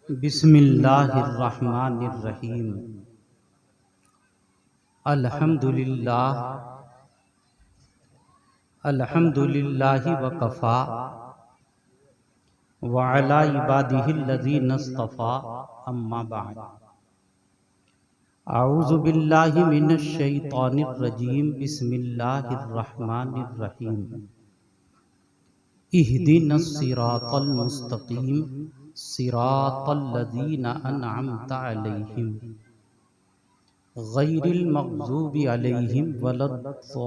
बिस्मिल्लाहिर्रहमानिर्रहीम। अल्हम्दुलिल्लाह अल्हम्दुलिल्लाहि वकफ़ा व अला इबादिहिल्लज़ीना इस्तफ़ा अम्मा बअद। अऊज़ु बिल्लाहि मिनश शैतानिर रजीम। बिस्मिल्लाहिर्रहमानिर्रहीम। इहदिनस सिरातल मुस्तक़ीम सिरातल लज़ीना अनअमता अलैहिम गैरिल मग़ज़ूबि अलैहिम वलद्दॉल्लीन।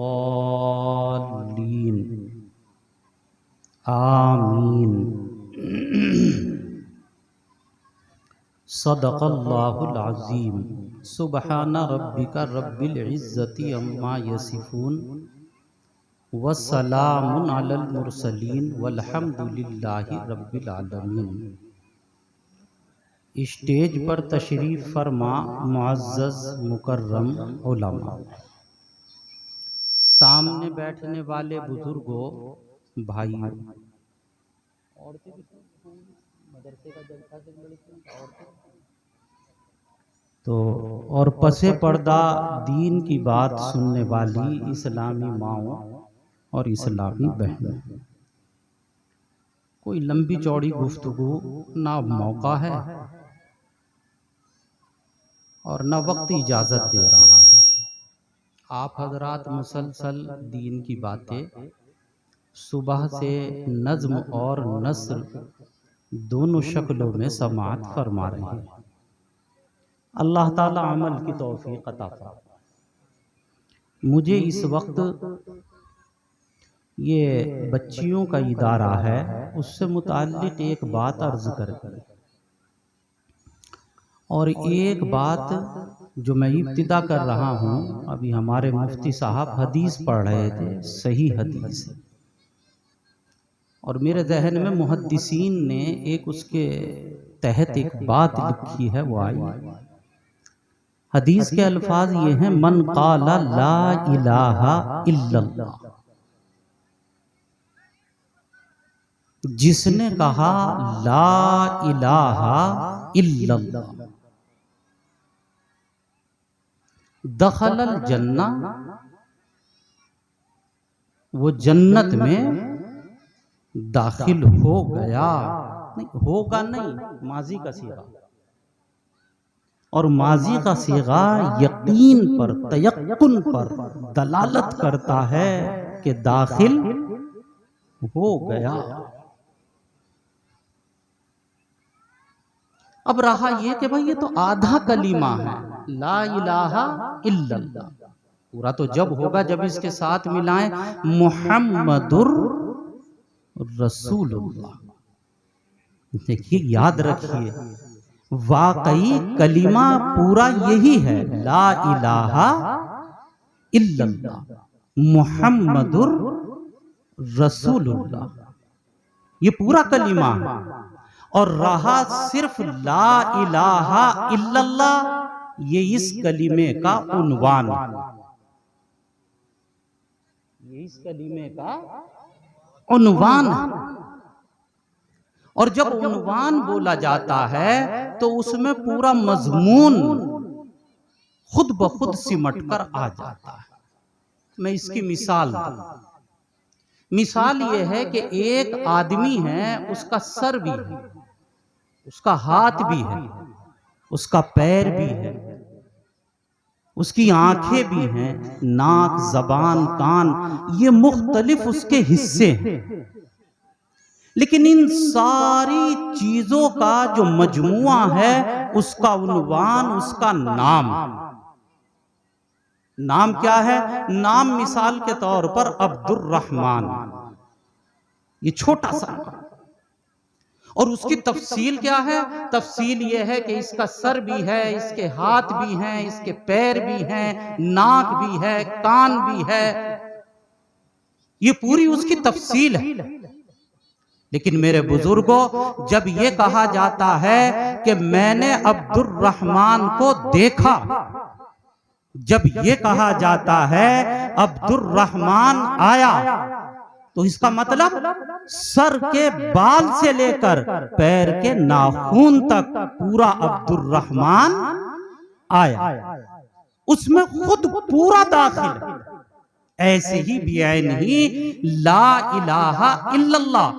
आमीन। सदक़ल्लाहुल अज़ीम। सुब्हाना रब्बिका रब्बिल इज़्ज़ति अम्मा यसिफ़ून वस्सलामुन अलल मुरसलीन वल्हम्दुलिल्लाहि रब्बिल आलमीन। स्टेज पर तशरीफ़ फरमा मुअज़्ज़ज़ मुकर्रम उलमा, सामने बैठने वाले बुजुर्गों, भाइयों, तो और पसे पर्दा दीन की बात सुनने वाली इस्लामी माओं और इस्लामी बहनों, कोई लंबी चौड़ी गुफ्तगू ना मौका है और न वक्त इजाज़त दे रहा है। आप हजरात मुसलसल दीन की बातें सुबह से नज़्म और नस्र दोनों शक्लों में समाअत फरमा रहे हैं। अल्लाह ताला अमल की तौफीक अता फरमाए। मुझे इस वक्त ये बच्चियों का इदारा है, उससे मुताल्लिक एक बात अर्ज करके और एक बात जो मैं इब्तिदा कर रहा हूँ, अभी हमारे मुफ्ती साहब हदीस पढ़ रहे थे, सही हदीस है, और मेरे जहन में मुहद्दिसीन ने एक उसके तहत एक बात लिखी है, वो आई हदीस के अल्फाज ये हैं, मन क़ाला ला इलाहा इल्लल्लाह, जिसने कहा ला इलाहा इल्लल्लाह दखलल जन्ना, वो जन्नत में दाखिल हो गया। नहीं होगा, नहीं, माजी का सीगा, और माजी का सीगा यकीन पर, तयक्कुन पर दलालत करता है कि दाखिल हो गया। अब रहा ये कि भाई ये तो आधा कलीमा है, ला इलाहा इल्लल्लाह। पूरा तो जब होगा जब इसके साथ मिलाएं मुहम्मदुर रसूलुल्लाह। देखिए, याद रखिए, वाकई कलीमा पूरा यही है, ला इलाहा इल्लल्लाह मुहम्मदुर रसूलुल्लाह, ये पूरा कलीमा है। और रहा सिर्फ ला इलाहा इल्लल्लाह, ये इस कलीमे का उन्वान, ये इस कलीमे का उन्वान है। और जब उन्वान बोला जाता है तो उसमें पूरा मजमून खुद ब खुद सिमट कर आ जाता है। मैं इसकी मिसाल ये है कि एक आदमी है, उसका सर भी है, उसका हाथ भी है, उसका पैर भी है, उसकी आंखें भी हैं, नाक, जबान, कान, ये मुख्तलिफ उसके हिस्से हैं। लेकिन इन सारी चीजों का जो मजमुआ है, उसका उन्वान, उसका नाम क्या है? नाम मिसाल के तौर पर अब्दुर्रहमान, ये छोटा सा। और उसकी तफसील क्या है? तफसील ये है कि इसका सर भी है, इसके हाथ भी हैं, इसके पैर भी हैं, नाक भी है, कान भी है, ये पूरी उसकी तफसील है। लेकिन मेरे बुजुर्गों, जब ये कहा जाता है कि मैंने अब्दुर्रहमान को देखा, जब ये कहा जाता है अब्दुर्रहमान आया, तो इसका मतलब सर के बाल से लेकर पैर के नाखून तक पूरा अब्दुर्रहमान आया, उसमें खुद पूरा दाखिल है। ऐसे ही बियान ही ला इलाहा इल्लल्लाह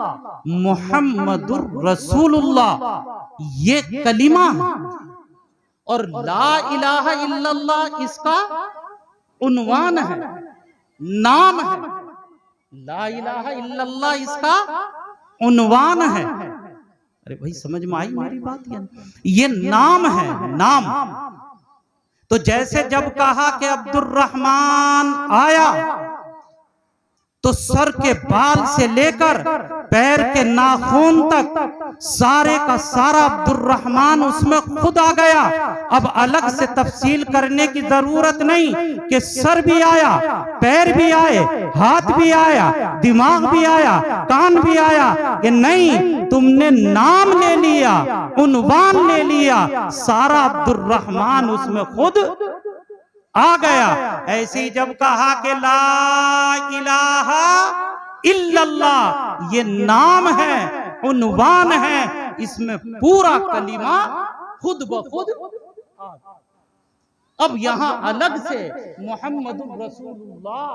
मुहम्मदुर रसूलुल्लाह ये कलिमा है, और ला इलाहा इल्लल्लाह इसका उन्वान है, नाम है। ला इलाहा इल्लल्लाह इसका उन्वान है। अरे भाई समझ में आई मेरी बात? ये नाम है, नाम। तो जैसे जब कहा कि अब्दुर्रहमान आया, तो सर के बाल से लेकर पैर के नाखून तक सारे का सारा अब्दुर्रहमान उसमें खुद आ गया। अब अलग से तफसील करने की जरूरत नहीं कि सर भी आया, पैर भी आए, हाथ भी आया, दिमाग भी आया, कान भी आया, कि नहीं, तुमने नाम ले लिया, उन्वान ले लिया, सारा अब्दुर्रहमान उसमें खुद आ गया। ऐसे ही जब कहा कि ला इलाहा इल्लल्लाह ये नाम है, उन्वान है, इसमें पूरा कलिमा खुद ब खुद। अब यहां अलग से मुहम्मदुर रसूलुल्लाह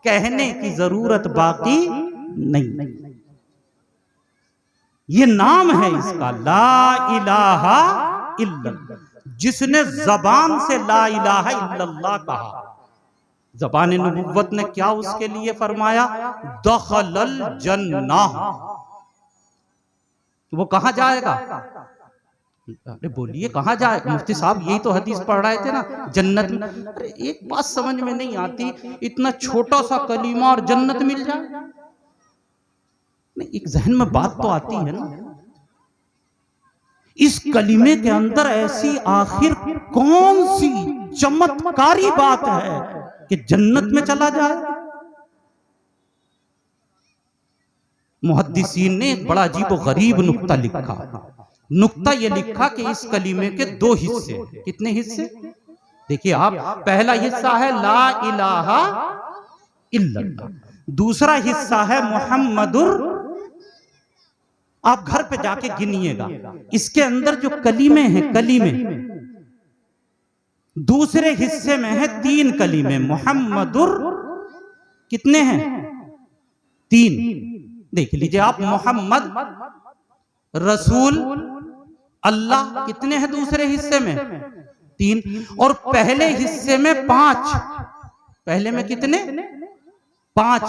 कहने की जरूरत बाकी नहीं। ये नाम है इसका, ला इलाहा इल्लल्लाह। जिसने जबान से ला इलाहा इल्लल्लाह कहा, जबान नबुव्वत ने क्या उसके लिए फरमाया? दखलल जन्नह। वो कहां जाएगा? अरे बोलिए कहां जाएगा? मुफ्ती साहब यही तो हदीस पढ़ रहे थे ना, जन्नत में। अरे एक बात समझ में नहीं आती, इतना छोटा सा कलीमा और जन्नत मिल जाए। नहीं, एक जहन में बात तो आती है ना, इस कलीमे के अंदर ऐसी आखिर कौन सी चमत्कारी बात है कि जन्नत में चला जाए? मुहद्दिसीन ने एक बड़ा अजीब व गरीब नुक्ता लिखा। नुक्ता यह लिखा कि इस कलीमे के दो हिस्से। कितने हिस्से? देखिए आप, पहला हिस्सा है ला इलाहा इल्लल्लाह, दूसरा हिस्सा है मुहम्मदुर। आप घर पे जाके गिनिएगा, इसके अंदर जो कलीमे हैं, कलीमे दूसरे हिस्से में है 3 कलीमे। मुहम्मदुर कितने हैं? 3। देख लीजिए आप, मोहम्मद, रसूल, अल्लाह कितने हैं दूसरे हिस्से में? 3। और पहले हिस्से में 5। पहले में कितने? 5।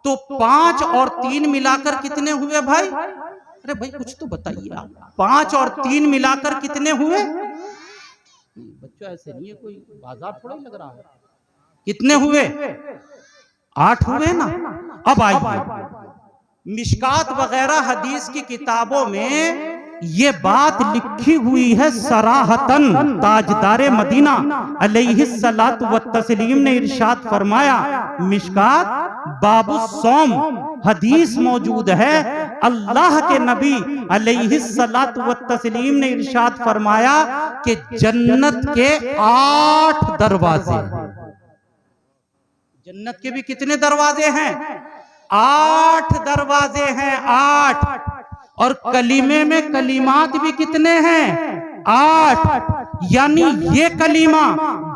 तो 5 और 3 मिलाकर कितने हुए भाई? अरे भाई कुछ तो बताइए आप। 5 और 3 मिलाकर कितने हुए? बच्चों ऐसे नहीं है, कोई बाजार थोड़ा लग रहा है। कितने हुए? 8 हुए ना। अब आइए, मिशकात वगैरह हदीस की किताबों में ये बात लिखी हुई है सराहतन। ताजदारे मदीना अलैहिस्सलातु वत्तस्लीम ने इरशाद फरमाया, मिशकात बाबु सौम हदीस मौजूद है। अल्लाह के नबी अलैहिस्सलातु वत्तस्लीम ने इरशाद फरमाया कि जन्नत के 8 दरवाजे। जन्नत के भी कितने दरवाजे हैं? 8 दरवाजे हैं, 8। और कलीमे में कलीमात भी कितने हैं? 8। यानी ये कलीमा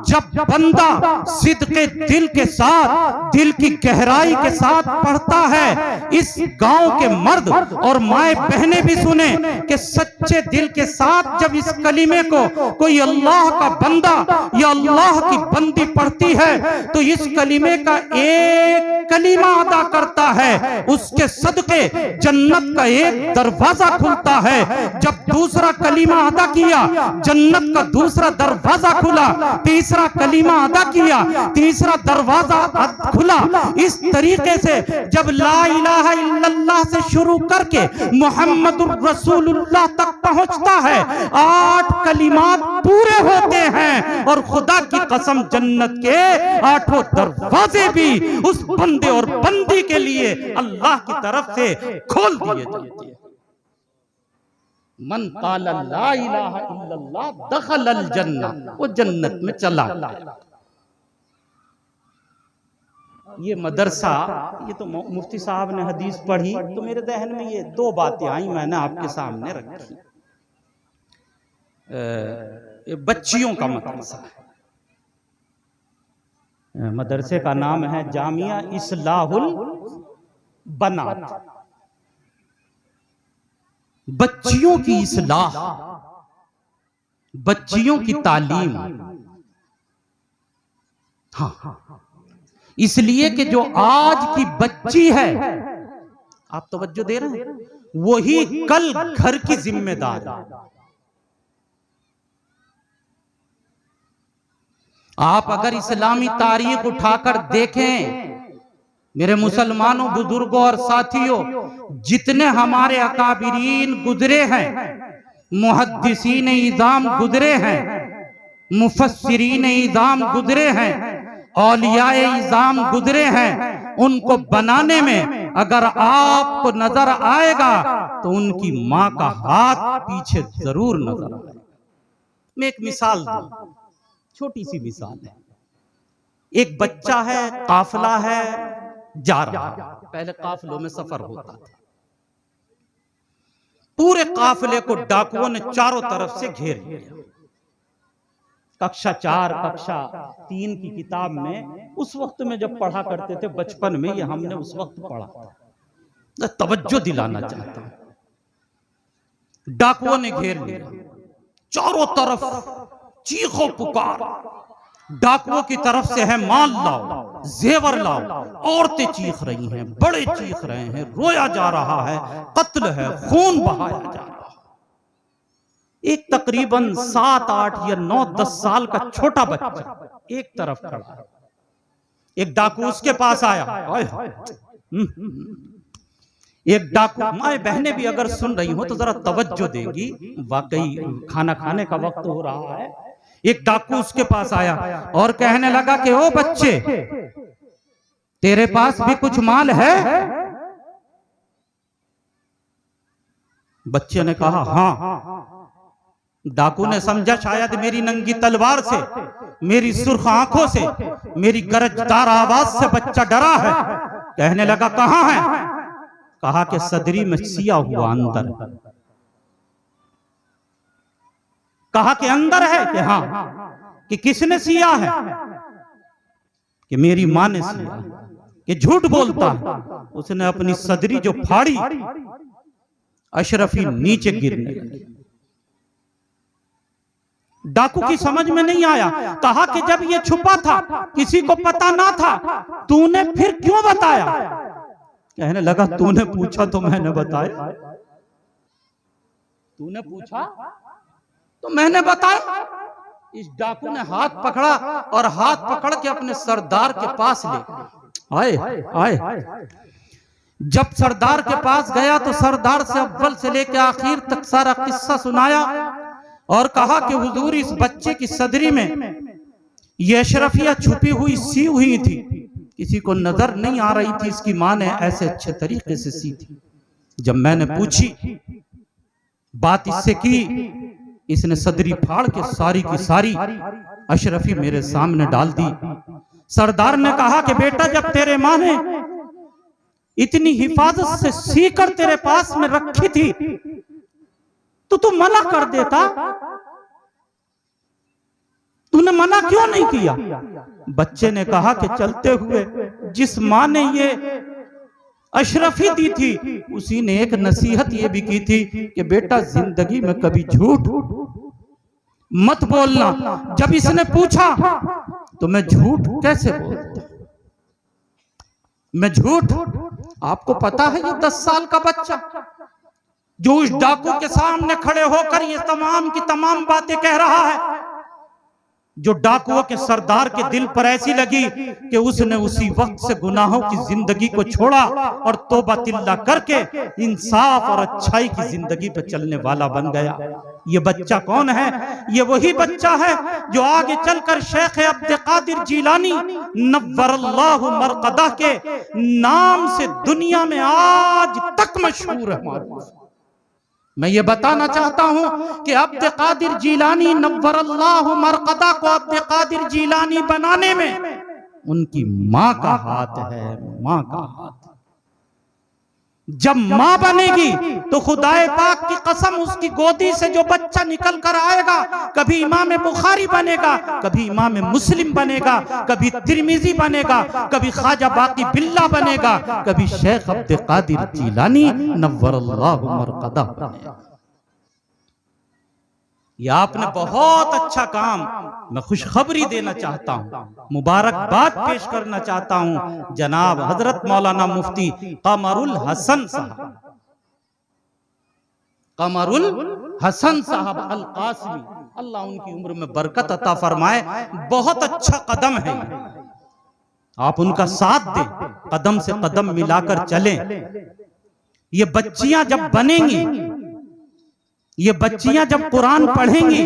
जब बंदा सिद्के दिल के साथ, दिल की गहराई के साथ पढ़ता है, इस गांव के मर्द और माए बहनें भी सुने कि सच्चे दिल के साथ जब इस कलीमे को कोई अल्लाह का बंदा या अल्लाह की बंदी पढ़ती है, तो इस कलीमे का एक कलीमा अदा करता है, उसके सदके जन्नत का एक दरवाजा खुलता है। जब दूसरा कलीमा अदा किया, जन्नत का दूसरा दरवाजा खुला। तीसरा कलीमा अदा किया, तीसरा दरवाजा खुला। इस तरीके से जब ला इलाहा इल्लल्लाह से शुरू करके मुहम्मदुर रसूलुल्लाह तक पहुंचता है, 8 कलीमात पूरे होते हैं। और खुदा की कसम, जन्नत के 8 दरवाजे भी उस बंदे और बंदी के लिए अल्लाह की तरफ से खोल दिए जाते हैं। मन क़ाला ला इलाहा इल्लल्लाह दखलल जन्नह, वो जन्नत में चला। ये मदरसा, ये तो मुफ्ती साहब ने हदीस पढ़ी तो मेरे जहन में ये दो बातें आई, मैंने आपके सामने रखी। बच्चियों का मदरसा है, मदरसे का नाम है जामिया इस्लाहुल बनात, बच्चियों की इस्लाह, बच्चियों की तालीम। हाँ, इसलिए कि जो आज की बच्ची है, आप तवज्जो दे रहे हैं, वही कल घर की जिम्मेदार है। आप अगर इस्लामी तारीख उठाकर देखें मेरे मुसलमानों, बुजुर्गों और साथियों, जितने हमारे अकाबिरीन गुजरे हैं, मुहद्दिसीन इज़ाम गुजरे हैं, मुफस्सिरीन इज़ाम गुजरे हैं, औलियाए इज़ाम गुजरे हैं, उनको बनाने में अगर आपको नजर आएगा तो उनकी मां का हाथ पीछे जरूर नजर आएगा। मैं एक मिसाल दूं, छोटी सी मिसाल है। एक बच्चा है, काफिला है, जा रहा है। पहले काफिलों में सफर होता था, पूरे काफिले को डाकुओं ने चारों तरफ से घेर लिया। कक्षा 4, कक्षा 3 की किताब में उस वक्त में जब पढ़ा करते थे बचपन में, ये हमने उस वक्त पढ़ा था, तवज्जो दिलाना चाहता हूं। डाकुओं ने घेर लिया, चारों तरफ चीखो पुकार, डाकुओं की तरफ से है माल लाओ, जेवर लाओ, औरतें चीख रही हैं, बड़े चीख रहे हैं, रोया जा रहा है, कत्ल है, खून बहाया जा रहा है। एक तकरीबन 7, 8 या 9, 10 साल का छोटा बच्चा एक तरफ खड़ा है, एक डाकू उसके पास आया। एक डाकू, माए बहनें भी अगर सुन रही हो तो जरा तवज्जो देंगी, वाकई खाना खाने का वक्त हो रहा है। एक डाकू उसके पास आया और कहने लगा कि ओ बच्चे, तेरे पास भी कुछ माल है? बच्चे ने कहा हाँ। डाकू ने समझा शायद मेरी नंगी तलवार से, मेरी सुर्ख आंखों से, मेरी गरजदार आवाज से बच्चा डरा है। कहने लगा कहां है? कहा कि सदरी में सिया हुआ अंदर। कहा कि अंदर है? कि हाँ। कि किसने सिया है? कि मेरी मां ने सिया। कि झूठ बोलता है। उसने अपनी सदरी जो फाड़ी, अशरफी नीचे गिरने लगी। डाकू की समझ में नहीं आया। कहा कि जब ये छुपा था, किसी को पता ना था, तूने फिर क्यों बताया? कहने लगा तूने पूछा तो मैंने बताया। तूने पूछा तो मैंने बताया। इस डाकू ने हाथ पकड़ा और हाथ पकड़ के अपने सरदार के पास ले आए। जब सरदार के पास गया तो सरदार से अव्वल से लेकर आखिर तक सारा किस्सा सुनाया और कहा कि हुजूर, इस बच्चे की सदरी में ये अशरफिया छुपी हुई सी हुई थी, किसी को नजर नहीं आ रही थी, इसकी मां ने ऐसे अच्छे तरीके से सी थी। जब मैंने पूछी, बात इससे की, इसने सदरी फाड़ के सारी की सारी अशरफी मेरे सामने डाल दी। सरदार ने कहा कि बेटा, जब तेरे मां ने इतनी हिफाजत से सीकर तेरे पास में रखी थी तो तू मना कर देता। तूने मना क्यों नहीं किया? बच्चे ने कहा कि चलते हुए जिस मां ने ये अशरफी दी थी, उसी ने एक नसीहत ये भी की थी कि बेटा, जिंदगी में कभी झूठ मत बोलना। जब इसने पूछा तो मैं झूठ कैसे बोलता? मैं झूठ? आपको पता है ये 10 साल का बच्चा जो उस डाकू के सामने खड़े होकर ये तमाम की तमाम बातें कह रहा है, जो डाकुओं के सरदार के दिल पर ऐसी लगी कि उसने उसी वक्त से गुनाहों की जिंदगी को छोड़ा और तौबा तिल्ला करके इंसाफ और अच्छाई की जिंदगी पे चलने वाला बन गया। ये बच्चा कौन है? ये वही बच्चा है जो आगे चलकर शेख अब्द कादिर जीलानी नव्वरल्लाहु मरकदा के नाम से दुनिया में आज तक मशहूर है। मैं ये बताना चाहता हूं कि अब्द कादिर जीलानी नव्वरल्लाहु मरकदा को अब्द कादिर जीलानी बनाने में उनकी माँ का हाथ है, माँ का हाथ। जब माँ बनेगी तो खुदाए पाक की कसम उसकी गोदी से जो बच्चा निकल कर आएगा, कभी इमाम बुखारी बनेगा, कभी इमाम मुस्लिम बनेगा, कभी तिरमिजी बनेगा, कभी ख्वाजा बाकी बिल्ला बनेगा, कभी शेख अब्दुल कादिर जीलानी नव्वरल्लाहु मरकदा बनेगा। ये आपने बहुत अच्छा काम, मैं खुशखबरी देना चाहता हूं, मुबारकबाद पेश करना चाहता हूं जनाब हजरत मौलाना मुफ्ती कमरुल हसन साहब, कमरुल हसन साहब अल कासमी, अल्लाह उनकी उम्र में बरकत अता फरमाए। बहुत अच्छा कदम है, आप उनका साथ दें, कदम से कदम मिलाकर चलें। ये बच्चियां जब बनेंगी, ये बच्चियां जब कुरान पढ़ेंगी,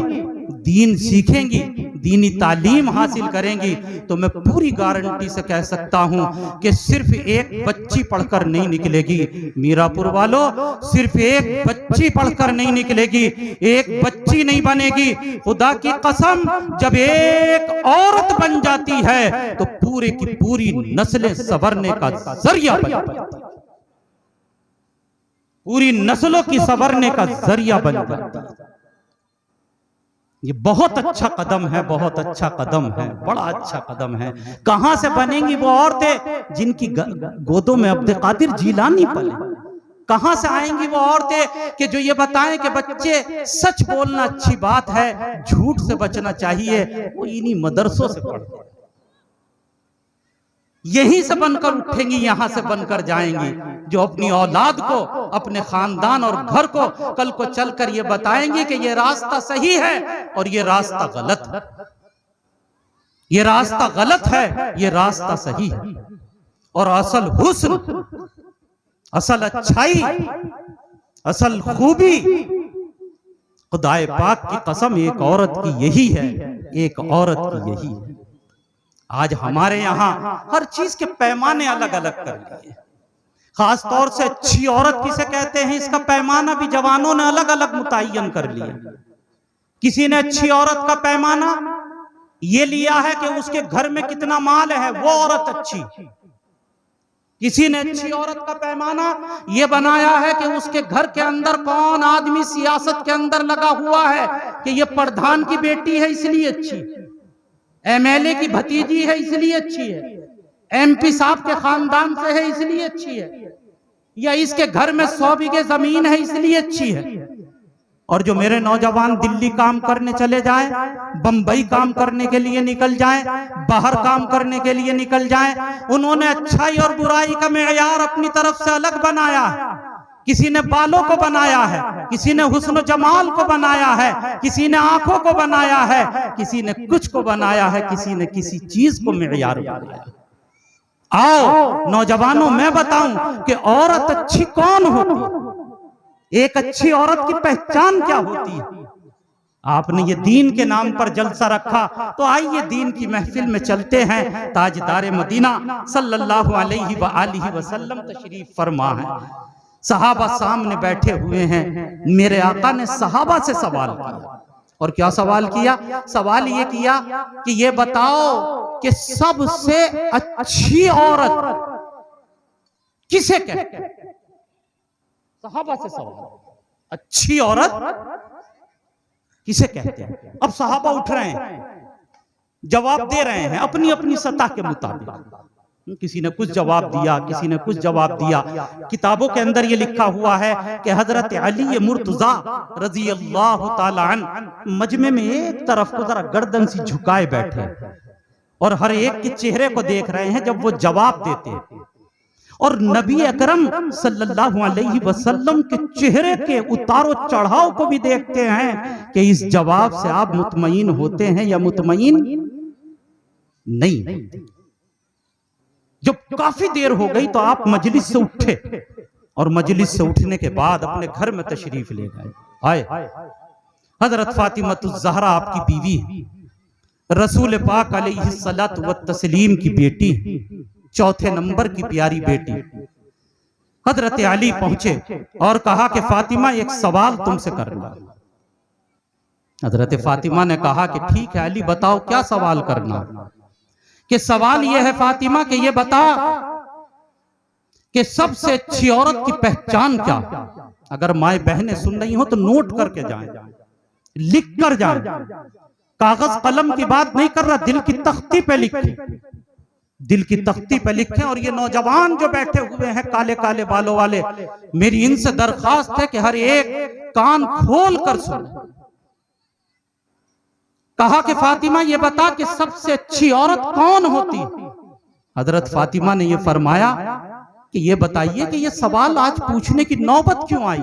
दीन सीखेंगी, दीनी तालीम हासिल करेंगी, तो मैं पूरी गारंटी से कह सकता हूं कि सिर्फ एक बच्ची पढ़कर नहीं निकलेगी। मीरापुर वालों, सिर्फ एक बच्ची पढ़कर नहीं निकलेगी, एक बच्ची नहीं बनेगी। खुदा की कसम, जब एक औरत बन जाती है तो पूरे की पूरी नस्लें संवरने का जरिया बन जाती है, पूरी नस्लों की संवरने का जरिया बन जाती है। ये बहुत अच्छा कदम है, बहुत अच्छा कदम है, बड़ा अच्छा कदम है। कहां से बनेंगी वो औरतें जिनकी गोदों में अब्दुल कादिर जीलानी पले? कहां से आएंगी वो औरतें कि जो ये बताएं कि बच्चे सच बोलना अच्छी बात है, झूठ से बचना चाहिए? वो इन्हीं मदरसों से पढ़ते, यहीं से बनकर उठेंगी, यहां से बनकर जाएंगी, जो अपनी औलाद को, अपने खानदान और घर को कल को चलकर ये बताएंगी कि ये रास्ता सही है और ये रास्ता गलत है, ये रास्ता गलत है, ये रास्ता सही है। और असल हुस्न, असल अच्छाई, असल खूबी खुदाए पाक की कसम एक औरत की यही है, एक औरत की यही है। आज हमारे यहाँ हर चीज के पैमाने अलग अलग कर लिए, खास तौर से अच्छी औरत किसे कहते हैं इसका पैमाना भी जवानों ने अलग अलग मुतय्यन कर लिया। किसी ने अच्छी औरत का पैमाना ये लिया है कि उसके घर में कितना माल है, वो औरत अच्छी। किसी ने अच्छी औरत का पैमाना ये बनाया है कि उसके घर के अंदर कौन आदमी सियासत के अंदर लगा हुआ है, कि ये प्रधान की बेटी है इसलिए अच्छी, एमएलए की भतीजी है इसलिए अच्छी है, एमपी साहब के खानदान से है इसलिए अच्छी है, या इसके घर में 100 बीघे जमीन है इसलिए अच्छी है। और जो मेरे नौजवान दिल्ली काम करने चले जाएं, बंबई काम करने के लिए निकल जाएं, बाहर काम करने के लिए निकल जाएं, उन्होंने अच्छाई और बुराई का मेयार अपनी तरफ से अलग बनाया है। किसी ने बालों को बनाया है, किसी ने हुस्न जमाल को बनाया है, किसी ने आंखों को बनाया है, किसी ने कुछ को बनाया है, किसी ने किसी चीज को मेयार बनाया। आओ नौजवानों, मैं बताऊं कि औरत अच्छी कौन होती है, एक अच्छी औरत की पहचान क्या होती है। आपने ये दीन के नाम पर जलसा रखा, तो आइए दीन की महफिल में चलते हैं। ताजदार मदीना सल्लल्लाहु अलैहि वसल्लम तशरीफ फरमा है, सहाबा सामने बैठे हुए हैं। मेरे आका ने सहाबा से सवाल किया, और क्या सवाल किया? सवाल ये किया कि ये बताओ कि सबसे अच्छी औरत किसे कहते हैं? सहाबा से सवाल, अच्छी औरत किसे कहते हैं? अब सहाबा उठ रहे हैं, जवाब दे रहे हैं अपनी अपनी सतह के मुताबिक। किसी ने कुछ जवाब दिया, किसी ने कुछ जवाब दिया। किताबों के अंदर ये लिखा हुआ है कि हजरत अली मुर्तजा रजी अल्लाह ताला अन्हु मजमे में एक तरफ को जरा गर्दन सी झुकाए बैठे और हर एक के चेहरे को देख रहे हैं जब वो जवाब देते हैं। और नबी अकरम सल्लल्लाहु अलैहि वसल्लम के चेहरे के उतारो चढ़ाव को भी देखते हैं कि इस जवाब से आप मुतमईन होते हैं या मुतमईन नहीं। जब काफी देर हो गई तो आप मजलिस से उठे, और मजलिस से उठने के बाद अपने घर में तशरीफ ले गए। आए हजरत फातिमतुज़ ज़हरा आपकी बीवी, रसूल पाक अलैहिस्सलातु वत्तस्लीम की बेटी, चौथे नंबर की प्यारी बेटी। हजरत अली पहुंचे और कहा कि फातिमा एक सवाल तुमसे करना। हजरत फातिमा ने कहा कि ठीक है अली बताओ क्या सवाल करना। कि सवाल यह है फातिमा कि ये बता कि सबसे अच्छी औरत की पहचान क्या। अगर माए बहनें सुन रही हो तो नोट करके जाएं, लिख कर जाएं। कागज कलम की बात नहीं कर रहा, दिल की तख्ती पे लिखें, दिल की तख्ती पे लिखें। और ये नौजवान जो बैठे हुए हैं काले काले बालों वाले, मेरी इनसे दरखास्त है कि हर एक कान खोल कर सुने। कहा कि फातिमा ये बता कि सबसे अच्छी औरत कौन होती। हजरत फातिमा ने ये फरमाया कि ये बताइए कि ये सवाल आज पूछने की नौबत क्यों आई।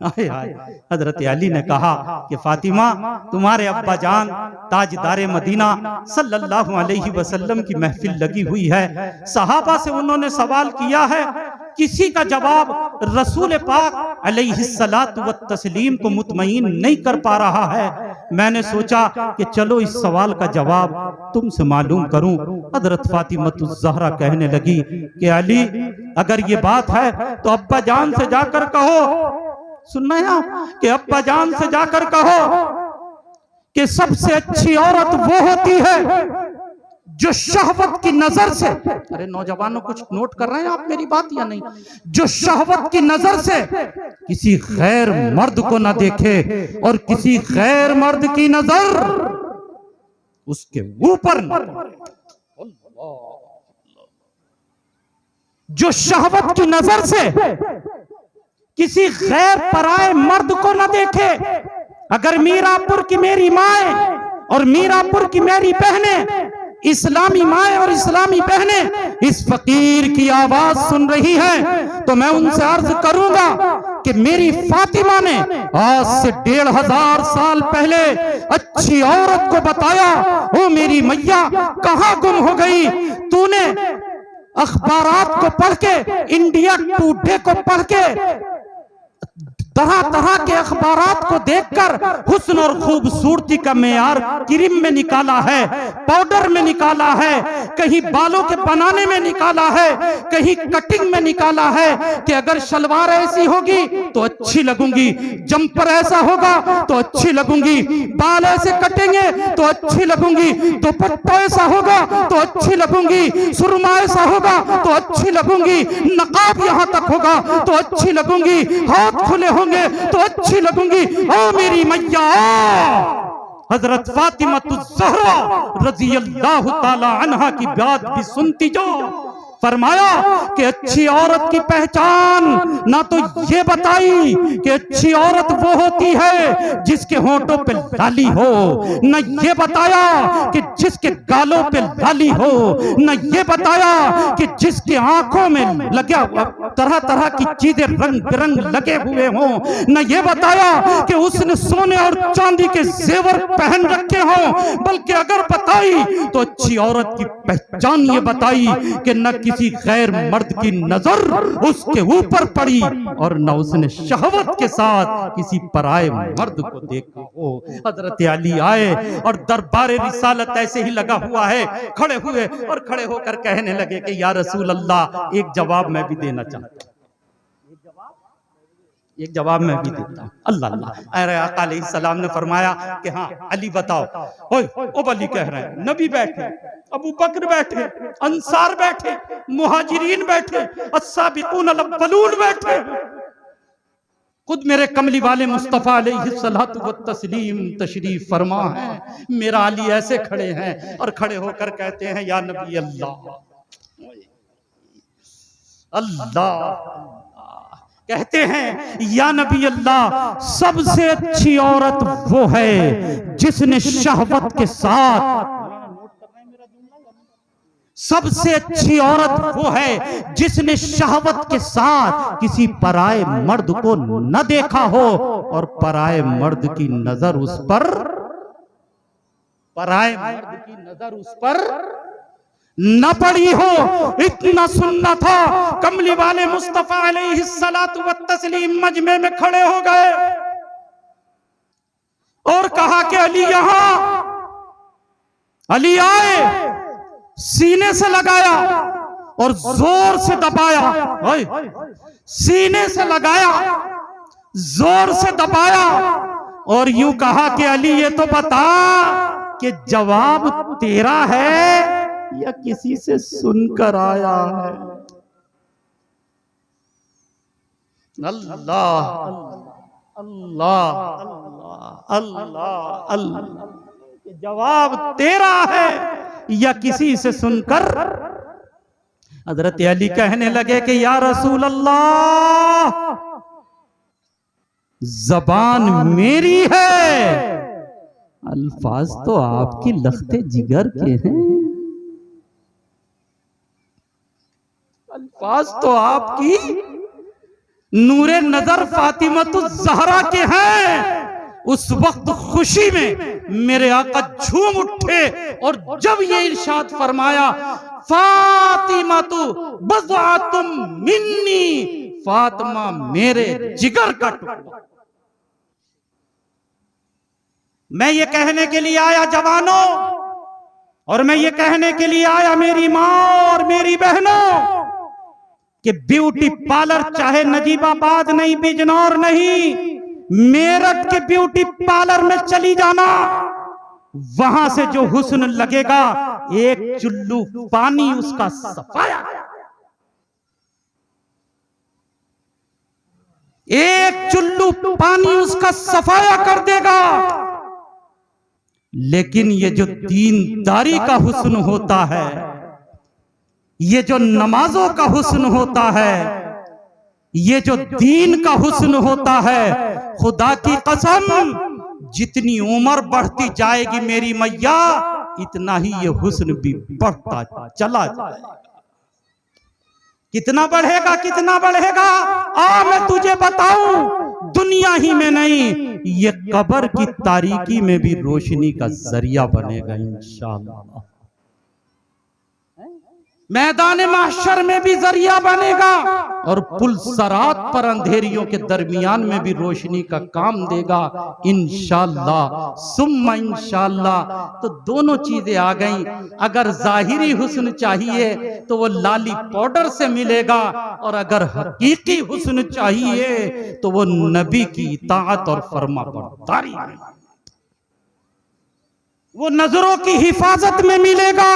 आए आए। हजरत अली ने कहा कि फातिमा तुम्हारे अब्बा जान ताजदारे मदीना सल्लल्लाहु अलैहि वसल्लम की महफिल लगी हुई है, सहाबा से उन्होंने सवाल किया है, किसी का जवाब रसूल पाक अलैहिस्सलातु वत्तस्लीम को मुतमईन नहीं कर पा रहा है। मैंने सोचा कि चलो इस सवाल का जवाब तुमसे मालूम करूं। हजरत फातिमतुज़ ज़हरा कहने लगी कि अली अगर ये बात है तो अब्बा जान से जाकर कहो, सुनना है आप, कि अब्बा जान से जाकर कहो कि सबसे अच्छी औरत वो होती है जो शहवत की नजर से, अरे नौजवानों कुछ नोट कर रहे हैं आप मेरी बात या नहीं, जो शहवत की नजर से किसी गैर मर्द को ना देखे और किसी गैर मर्द की नजर उसके ऊपर न, जो शहवत की नजर से किसी गैर पराए मर्द को न देखे। अगर मीरापुर की मेरी माए और मीरापुर की मेरी बहनें, इस्लामी माए और इस्लामी बहनें इस फकीर की आवाज सुन रही हैं तो मैं उनसे अर्ज करूंगा कि मेरी फातिमा ने आज से 1500 साल पहले अच्छी औरत को बताया, ओ मेरी मैया कहां गुम हो गई। तूने अखबारात को पढ़ के, इंडिया टुडे को पढ़ के, तरह तरह के अखबारात को देखकर हुस्न और खूबसूरती का मेयार क्रीम में निकाला है, पाउडर में निकाला है, कहीं बालों के बनाने में निकाला है, कहीं कटिंग में निकाला है कि अगर शलवार ऐसी होगी तो अच्छी लगूंगी, जंपर ऐसा होगा तो अच्छी लगूंगी, बाल ऐसे कटेंगे तो अच्छी लगूंगी, दुपट्टा ऐसा होगा तो अच्छी लगूंगी, सुरमा ऐसा होगा तो अच्छी लगूंगी, नकाब यहां तक होगा तो अच्छी लगूंगी, हाथ खुले होंगे तो अच्छी लगूंगी। ओ मेरी मैया हजरत फातिमतुज़ ज़हरा रज़ियल्लाहु ताला अन्हा की बात भी सुनती जाओ। फरमाया कि अच्छी औरत की पहचान ना तो ये बताई कि अच्छी औरत वो होती है जिसके होंठों पे लाली हो, न ये बताया कि जिसके गालों पे लाली हो, न ये बताया कि जिसके आंखों में लगे तरह तरह की चीजें रंग बिरंग लगे हुए हों, न ये बताया कि उसने सोने और चांदी के जेवर पहन रखे हों, बल्कि अगर बताई तो अच्छी औरत की पहचान ये बताई कि न किसी गैर मर्द की नजर उसके ऊपर पड़ी और न उसने शहवत के साथ किसी पराए मर्द को देखा हो। हजरत अली आए और दरबार रिसालत ऐसे ही लगा हुआ है, खड़े हुए और खड़े होकर कहने लगे कि या रसूल अल्लाह एक जवाब मैं भी देना चाहता हूं, एक जवाब मैं भी देता हूं। अल्लाह अल्लाह। अरे आका अलैहिस्सलाम ने फरमाया कि हाँ अली बताओ। ओए ओ अली कह रहे हैं, नबी बैठे, अबू बकर बैठे, अंसार बैठे, मुहाजिरीन बैठे, अस्साबिकून अल-अव्वलून बैठे, खुद मेरे कमली वाले मुस्तफा अलैहिस्सलातु वत्तस्लीम तशरीफ फरमा है। मेरा अली ऐसे खड़े हैं और खड़े होकर कहते हैं या नबी अल्लाह, अल्लाह कहते हैं या नबी अल्लाह सबसे अच्छी औरत वो है जिसने शहवत के साथ, सबसे अच्छी औरत वो है जिसने शहवत के साथ किसी पराए मर्द को न देखा हो और पराए मर्द की नजर उस पर, पराए मर्द की नजर उस पर न पड़ी हो। इतना सुनना था, कमली वाले मुस्तफा अलैहिस्सलातु वत्तस्लीम मजमे में खड़े हो गए और कहा कि अली यहां। अली आए, सीने से लगाया और जोर से दबाया, सीने से लगाया, जोर से दबाया और यूं कहा कि अली ये तो बता कि जवाब तेरा है या किसी से सुनकर आया है? अल्लाह अल्लाह अल्लाह अल्लाह अल्लाह, जवाब तेरा है या किसी से सुनकर? हजरत अली कहने लगे कि या रसूल अल्लाह, जबान मेरी है, अल्फाज तो आपकी लख्ते जिगर के हैं, अल्फाज तो आपकी नूरे नजर फातिमतुज ज़हरा के हैं। उस वक्त खुशी में मेरे आका झूम उठे और जब ये इरशाद फरमाया, फातिमतु बज़अतुम मिन्नी, फातिमा मेरे जिगर का टुकड़ा। मैं ये कहने के लिए आया जवानों, और मैं ये कहने के लिए आया मेरी माँ और मेरी बहनों, कि ब्यूटी पार्लर चाहे नजीबाबाद नहीं, बिजनौर नहीं, मेरठ के ब्यूटी पार्लर में चली जाना, वहां से जो हुस्न लगेगा, एक चुल्लू पानी उसका सफाया, एक चुल्लू पानी उसका सफाया कर देगा। लेकिन ये जो दीनदारी का हुस्न होता है, ये जो नमाजों का हुस्न होता है, ये जो दीन का हुस्न होता है, खुदा की कसम जितनी उम्र बढ़ती जाएगी मेरी मैया, इतना ही ये हुस्न भी बढ़ता चला जाएगा। कितना बढ़ेगा, कितना बढ़ेगा? आ मैं तुझे बताऊं, दुनिया ही में नहीं, ये कब्र की तारीकी में भी रोशनी का जरिया बनेगा इंशाअल्लाह। मैदान महशर में भी जरिया बनेगा, और पुल सरात पर अंधेरियों के दरमियान में भी रोशनी का काम देगा इंशाअल्लाह सुम्मा इंशाअल्लाह। तो दोनों चीजें आ गई। अगर जाहिरी हुस्न चाहिए तो वो लाली पाउडर से मिलेगा, और अगर हकीकी हुस्न चाहिए तो वो नबी की इताअत और फरमाबरदारी में, वो नजरों की हिफाजत में मिलेगा,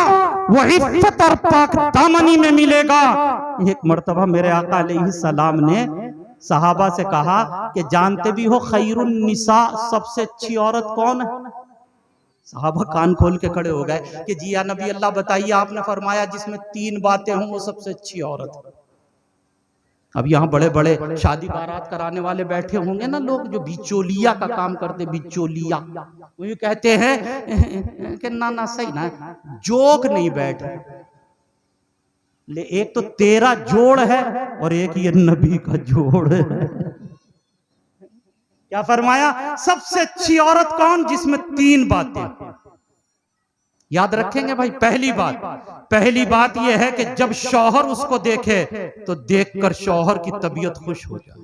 वो इफ्फत और पाक दामनी में मिलेगा। एक मर्तबा मेरे आका अलैहिस्सलाम ने सहाबा से कहा कि जानते भी हो खैरुन निसा, सबसे अच्छी औरत कौन है? सहाबा कान खोल के खड़े हो गए कि जी या नबी अल्लाह बताइए। आपने फरमाया जिसमें 3 बातें हों वो सबसे अच्छी औरत है। अब यहाँ बड़े बड़े शादी बारात कराने वाले बैठे होंगे ना लोग, जो बिचौलिया का काम करते, बिचौलिया, वो ये कहते हैं कि ना सही ना, जोक नहीं बैठ ले, एक तो तेरा जोड़ है और एक ये नबी का जोड़ है। क्या फरमाया? सबसे अच्छी औरत कौन? जिसमें 3 बातें। याद रखेंगे भाई। पहली बात यह है कि जब शौहर उसको देखे तो देखकर शौहर की तबीयत खुश हो जाए।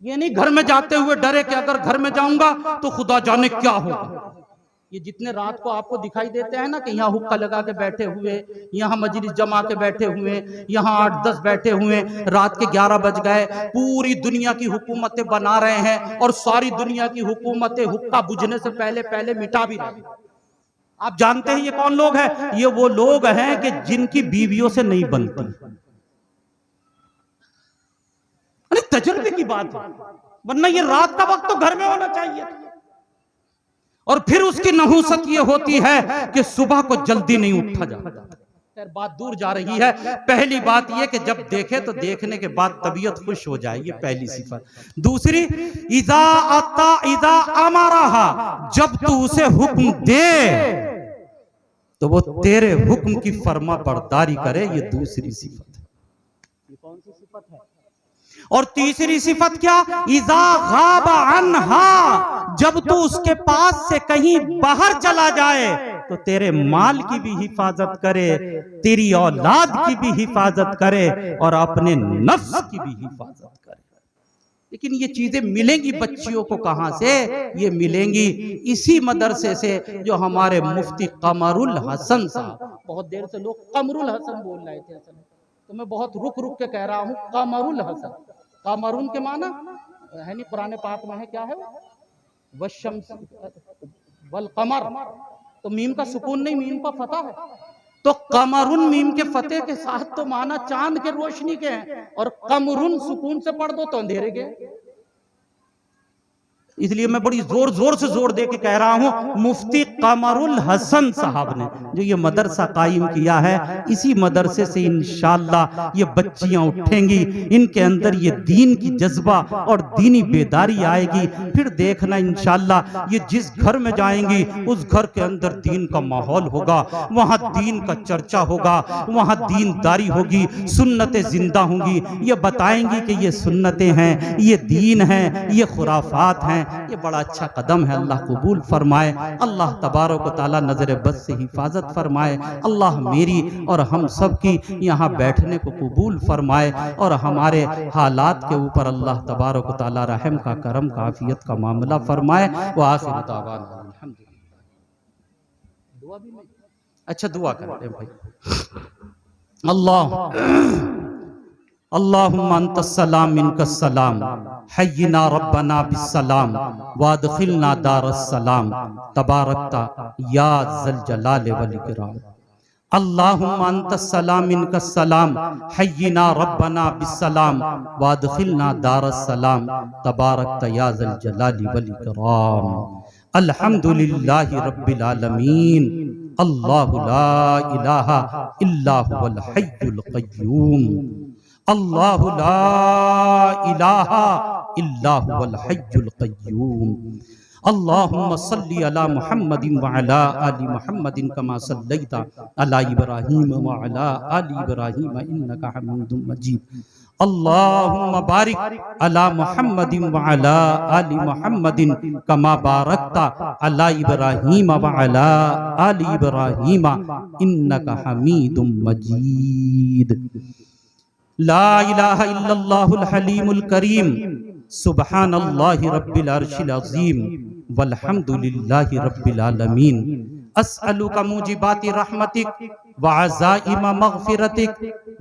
ये नहीं घर में जाते हुए डरे कि अगर घर में जाऊंगा तो खुदा जाने क्या होगा। ये जितने रात को आपको दिखाई देते हैं ना कि यहाँ हुक्का लगा के बैठे हुए, यहाँ मजलिस जमा के बैठे हुए, यहाँ 8-10 बैठे हुए, रात के 11 बज गए, पूरी दुनिया की हुकूमतें बना रहे हैं और सारी दुनिया की हुकूमतें हुक्का बुझने से पहले पहले मिटा भी रही। आप जानते हैं ये कौन लोग हैं? ये वो लोग हैं कि जिनकी बीवियों से नहीं बनती। अरे तजुर्बे की बात है, वरना ये रात का वक्त तो घर में होना चाहिए। और फिर उसकी नहुसत ये होती है कि सुबह को जल्दी नहीं उठा जाता। बात दूर जा रही है। पहली बात यह कि जब देखे तो देखने के बाद तबीयत खुश हो जाए, ये पहली सिफत। दूसरी, इज़ा अता इज़ा अमरहा, जब तू उसे हुक्म दे तो वो तेरे हुक्म की फर्मा बरदारी करे, ये दूसरी सिफत है। ये कौन सी सिफत है? और तीसरी सिफत क्या? इज़ा गाबा अन्हा, जब तू उसके पास से कहीं बाहर चला जाए तो तेरे माल की भी हिफाजत करे, तेरी औलाद की भी हिफाजत करे और अपने नफ्स की भी हिफाजत करे। लेकिन ये चीजें मिलेंगी बच्चियों को कहां से? ये मिलेंगी इसी मदरसे से जो हमारे मुफ्ती कमरुल हसन साहब, बहुत देर से लोग कमरुल हसन बोल रहे थे, तो मैं बहुत रुक रुक के कह रहा हूं कमरुल हसन। कमरून के माना है नहीं, कुरान पाक में है, क्या है? वशम्स वल कमर। तो मीम का सुकून नहीं, मीम का फतह है। तो कमरुन मीम के फतेह के साथ तो माना चांद के रोशनी के हैं, और कमरुन सुकून से पढ़ दो तो अंधेरे के। इसलिए मैं बड़ी जोर जोर से जोर दे के कह रहा हूं, मुफ्ती कमरुल हसन साहब ने जो ये मदरसा कायम किया है, इसी मदरसे से इंशाअल्लाह ये बच्चियां उठेंगी, इनके अंदर ये दीन की जज्बा और दीनी बेदारी आएगी। फिर देखना इंशाअल्लाह ये जिस घर में जाएंगी उस घर के अंदर दीन का माहौल होगा, वहां दीन का चर्चा होगा, वहां दीनदारी होगी, सुन्नतें जिंदा होंगी। ये बताएंगी कि ये सुन्नतें हैं, ये दीन है, ये खुराफात हैं। ये बड़ा अच्छा कदम है, अल्लाह कबूल फरमाए। अल्लाह तबारक व तआला नजर बद से हिफाजत फरमाए। अल्लाह मेरी और हम सब की यहाँ बैठने को कबूल फरमाए, और हमारे हालात के ऊपर अल्लाह तबारक व तआला रहम का, करम का, आफियत का मामला फरमाए। व आखिर दावाना अल्हम्दुलिल्लाह। दुआ भी नहीं, अच्छा दुआ करते हैं भाई। अल्लाह अल्लाहुम्मा अंतस्सलाम मिनकस्सलाम हय्यिना रब्बना बिस्सलाम वादखिलना दारस्सलाम तबारकता या ज़ल जलाल वल इकराम। अल्लाहुम्मा अंतस्सलाम मिनकस्सलाम हय्यिना रब्बना बिस्सलाम वादखिलना दारस्सलाम तबारकता या ज़ल जलाल वल इकराम। अल्हम्दुलिल्लाहि रब्बिल आलमीन। अल्लाहु ला इलाहा इल्ला हुवल हय्युल क़य्यूम। अल्लाहु ला इलाहा इल्ला हुवल हय्युल क़य्यूम। अल्लाहुम्मा सल्लि अला मुहम्मदिन व अला आलि मुहम्मदिन कमा सल्लैता अला इब्राहीम व अला आलि इब्राहीम इन्नका हमीदुम मजीद। अल्लाहुम्मा बारिक अला मुहम्मदिन व अला आलि मुहम्मदिन कमा बारकता अला इब्राहीम व अला आलि इब्राहीम इन्नका हमीदुम मजीद। ला इलाहा इल्लल्लाहुल हलीमुल करीम। सुब्हानल्लाहि रब्बिल अर्शिल अज़ीम वल्हम्दुलिल्लाहि रब्बिल आलमीन। अस्अलुका मुजिबाति रहमतिक व अज़ाइम मग़फ़िरतिक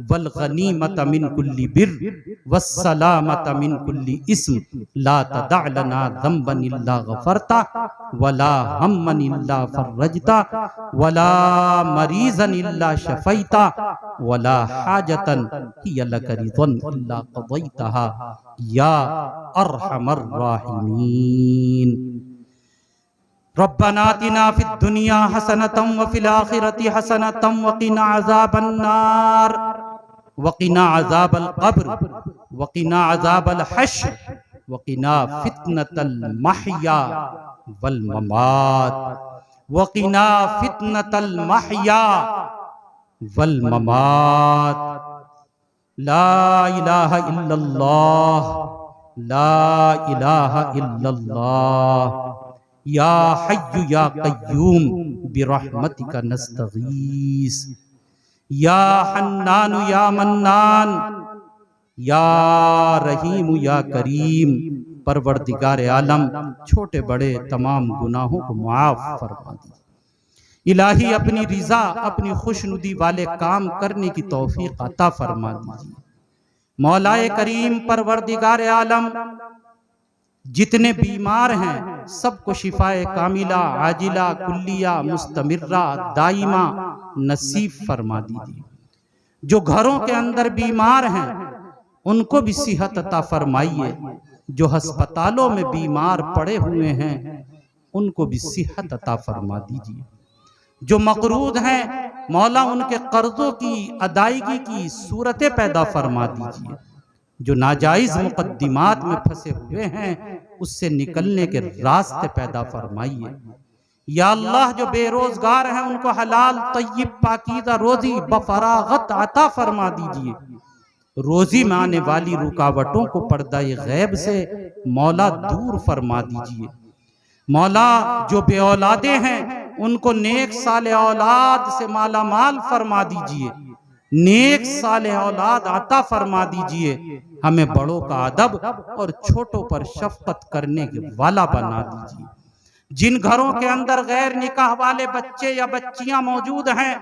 वल गनीमत मिन कुल्ली बिर्र वस्सलामत मिन कुल्ली इस्म ला तदअ लना ज़ंबन इल्ला गफ़रता वला हम्मन इल्ला फ़र्रजता वला मरीज़न इल्ला शफ़ैता वला हाजतन हिय लक रिज़न इल्ला क़ज़ैतहा या अरहमर राहिमीन। रब्बना आतिना फिद दुनिया हसनतम व फिल आखिरति हसनतम व क़िना अज़ाबन नार व क़िना अज़ाबल क़ब्र व क़िना अज़ाबल हश्र व क़िना फितनतल महया वल ममात व क़िना फितनतल महया वल ममात। ला इलाहा इल्लल्लाह ला इलाहा इल्लल्लाह। या हय्यु या क़य्यूम बिरहमतिका नस्तगीस। या हन्नानु या मन्नान या रहीम या करीम। परवरदिगार आलम छोटे बड़े तमाम गुनाहों को माफ फरमा दीजिए। इलाही अपनी रिजा, अपनी खुशनुदी वाले काम करने की तौफीक अता फरमा दीजिए। मौलाए करीम परवरदिगार आलम जितने बीमार हैं सबको शिफाए कामिला आजिला कुल्लिया मुस्तमिर्रा दाइमा नसीब फरमा दीजिए। जो घरों के अंदर बीमार हैं उनको भी सेहत अता फरमाइए। जो अस्पतालों में बीमार पड़े हुए हैं उनको भी सेहत अता फरमा दीजिए। जो मकरूद हैं मौला उनके कर्जों की अदायगी की सूरतें पैदा फरमा दीजिए। जो नाजायज मुकद्दिमात में फंसे हुए हैं उससे निकलने के रास्ते पैदा फरमाइए। या अल्लाह जो बेरोजगार हैं उनको हलाल तय्यब पाकीज़ा रोजी बफरागत अता फरमा दीजिए। रोजी में आने वाली रुकावटों को पर्दा-ए गैब से मौला दूर फरमा दीजिए। मौला जो बे औलादे हैं उनको नेक साले औलाद से माला माल फरमा दीजिए। नेक साले औलाद अता फरमा दीजिए। हमें बड़ों का अदब और छोटों पर शफकत करने के वाला बना दीजिए। जिन घरों के अंदर गैर निकाह वाले बच्चे या बच्चियां मौजूद हैं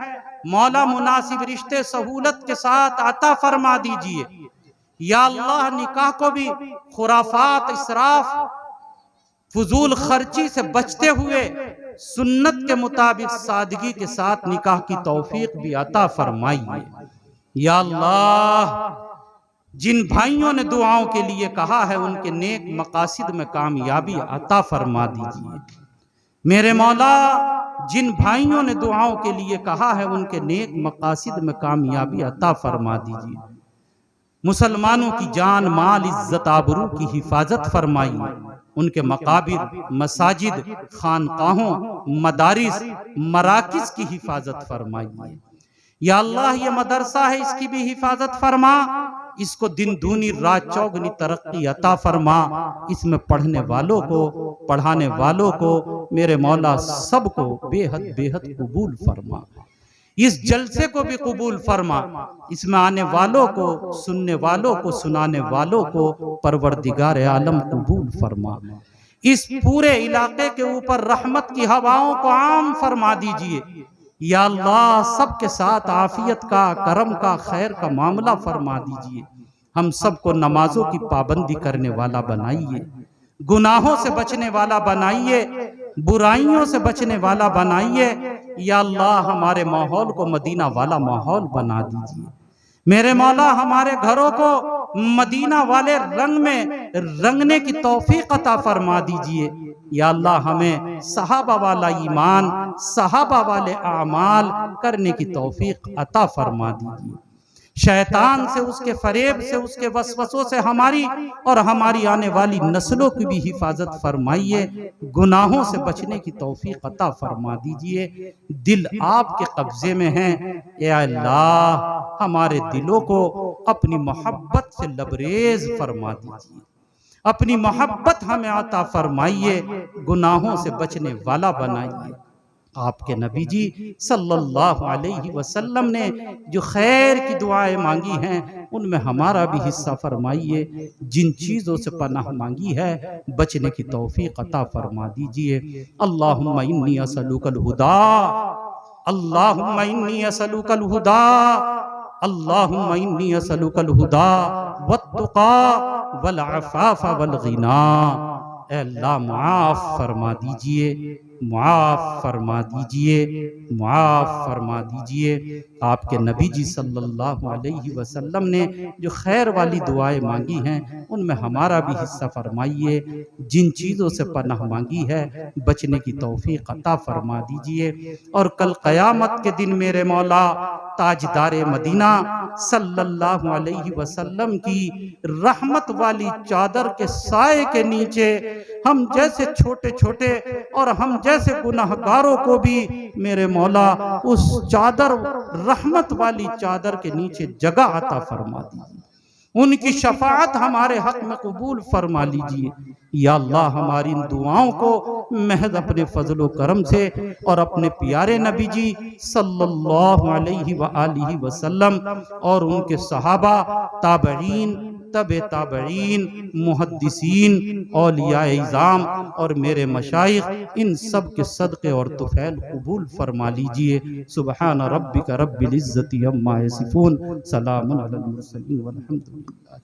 मौला मुनासिब रिश्ते सहूलत के साथ अता फरमा दीजिए। या अल्लाह निकाह को भी खुराफात, इसराफ, फजूल खर्ची से बचते हुए सुन्नत के मुताबिक सादगी के साथ निकाह की तौफीक भी अता फरमाइए। या अल्लाह, जिन भाइयों ने दुआओं के लिए कहा है उनके नेक मकासिद में कामयाबी अता फरमा दीजिए। मेरे मौला, जिन भाइयों ने दुआओं के लिए कहा है उनके नेक मकासिद में कामयाबी अता फरमा दीजिए। मुसलमानों की जान माल इज्जत आबरू की हिफाजत फरमाइए। उनके मकाबिर, मसाजिद, खानकाहों, मदारिस, मराकिज की हिफाजत फरमाइए। या अल्लाह, ये मदरसा है, इसकी भी हिफाजत फरमा। इसको दिन दूनी रात चौगनी तरक्की अता फरमा। इसमें पढ़ने वालों को, पढ़ाने वालों को मेरे मौला सबको बेहद बेहद कबूल फरमा। इस जलसे को भी कबूल फरमा। इसमें आने वालों को, सुनने वालों को, सुनाने वालों को परवरदिगार आलम कबूल फरमा। इस पूरे इलाके के ऊपर रहमत की हवाओं को आम फरमा दीजिए। या अल्लाह, सबके साथ आफियत का, करम का, खैर का मामला फरमा दीजिए। हम सबको नमाजों की पाबंदी करने वाला बनाइए, गुनाहों से बचने वाला बनाइए, बुराइयों से बचने वाला बनाइए। या अल्लाह, हमारे माहौल को मदीना वाला माहौल बना दीजिए। मेरे मौला, हमारे घरों को मदीना वाले रंग में रंगने की तौफीक अता फरमा दीजिए। या अल्लाह, हमें सहाबा वाला ईमान, सहाबा वाले आमाल करने की तौफीक अता फरमा दीजिए। शैतान से, उसके फरेब से, उसके वसवसों से हमारी और हमारी आने वाली नस्लों की भी हिफाजत फरमाइए। गुनाहों से बचने की तौफीक अता फरमा दीजिए। दिल आपके कब्जे में है। या अल्लाह, हमारे दिलों को अपनी मोहब्बत से लबरेज फरमा दीजिए। अपनी मोहब्बत हमें अता फरमाइए। गुनाहों से बचने वाला बनाइए। आपके नबी जी सल्लल्लाहु अलैहि वसल्लम ने जो खैर की दुआएं मांगी हैं उनमें हमारा भी हिस्सा फरमाइए। जिन चीज़ों से पनाह मांगी है बचने की तौफीक अता फरमा दीजिए। अल्लाहुम्मा इन्नी असलुकल हुदा, अल्लाहुम्मा इन्नी असलुकल हुदा, अल्लाहुम्मा इन्नी असलुकल हुदा वत्तुका वल अफ़ाफ़ वल गिना। अल्लाह, माफ़ फरमा दीजिए, माफ़ फरमा दीजिए, माफ़ फरमा दीजिए। आपके नबी जी सल्लल्लाहु अलैहि वसल्लम ने जो खैर वाली दुआएं मांगी हैं उनमें हमारा भी हिस्सा फरमाइए। जिन चीज़ों से पनाह मांगी है बचने की तौफीक अता फरमा दीजिए। और कल क़यामत के दिन मेरे मौला, ताजदारे मदीना सल्लल्लाहु अलैहि वसल्लम की रहमत वाली चादर के साए के नीचे हम जैसे छोटे छोटे और हम जैसे गुनाहगारों को भी मेरे मौला उस चादर, रहमत वाली चादर के नीचे जगह अता फरमा दीजिए। उनकी शफाअत हमारे हक में कबूल फरमा लीजिए। या अल्लाह, हमारी इन दुआओं को महज अपने फजलो करम से और अपने प्यारे नबी जी सल्लल्लाहु अलैहि वआलिहि वसल्लम और उनके सहाबा, ताबईन, तबे ताबईन, मुहद्दिसीन, औलियाए इज़ाम और मेरे मशाइख, इन सब के सदक़े और तुफ़ैल कबूल फरमा लीजिए। सुब्हान रब्बिका रब्बिल इज़्ज़ति अम्मा यसिफून, सलामुन अलल मुरसलीन वल्हम्दुलिल्लाह।